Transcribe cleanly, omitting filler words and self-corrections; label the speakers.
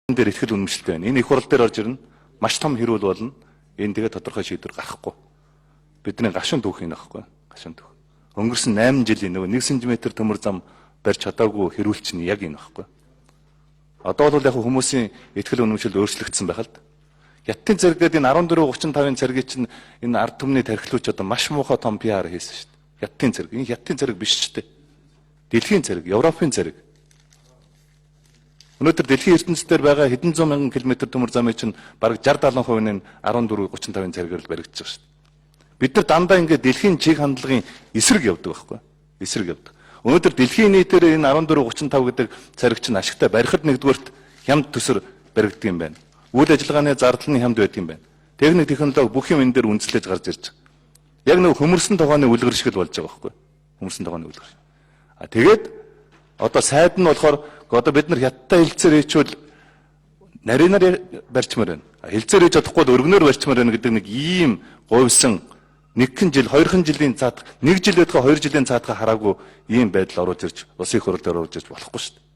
Speaker 1: дээр ихтгэл үнэмшилтэй байна. Энэ их хурал дээр орж ирнэ. Маш том хэрүүл болно. Энэ тэгээ тодорхой шийдвэр гарахгүй. Бидний гашуун түүх юм аахгүй. Гашуун түүх. Өнгөрсөн 8 жилийн нөгөө 1 см төмөр зам барьж чадаагүй хэрүүлч нь яг энэ аахгүй. Одоо бол яг хүмүүсийн ихтгэл үнэмшил өөрчлөгдсөн байх л да. Хятадын зэрэглээд энэ 1435-ын зэргийг чинь энэ ард түмний тархилууч одоо маш муухай том PR хийсэн шүү дээ. Хятадын зэрэг. Энэ хятадын зэрэг биш ч дээ. Дэлхийн зэрэг, Европын зэрэг. Өнөөдөр дэлхийн ертөнцийн байгаа хэдэн зуун мянган километр төмөр замыг чинь бараг 60-70% нь 1435-ын зэрэгээр л баригдаж байгаа шүү дээ. Бид нар дандаа ингээд дэлхийн чиг хандлагын эсрэг явдаг байхгүй. Эсрэг явдаг. Өнөөдөр дэлхийн нийтээр энэ 1435 гэдэг зэрэг чинь ашигтай барихад нэгдүгээрт хямд төсөр баригддаг юм байна. Үйл ажиллагааны зардлын хямд байдаг юм байна. Техник технологи бүх юм энэ дээр үндэслэж гарч ирж байгаа. Яг нэг хөмөрсөн тогооны үлгэр шиг л болж байгаа байхгүй. Хөмөрсөн тогооны үлгэр. Тэгээд одоо сайд нь болохоор одоо бид нар хятадтай хэлцээр хийчвэл нарийнаар барьчмаар байна. Хэлцээр хийж чадахгүй бол өргөнөөр барьчмаар байна гэдэг нэг ийм говьсон нэгэн жил, 2 жилийн цаатах, 1 жил байдгаа 2 жилийн цаатах хараагүй ийм байдал оруулж ирж, улсын хурлаар оруулж ирж болохгүй шүү дээ.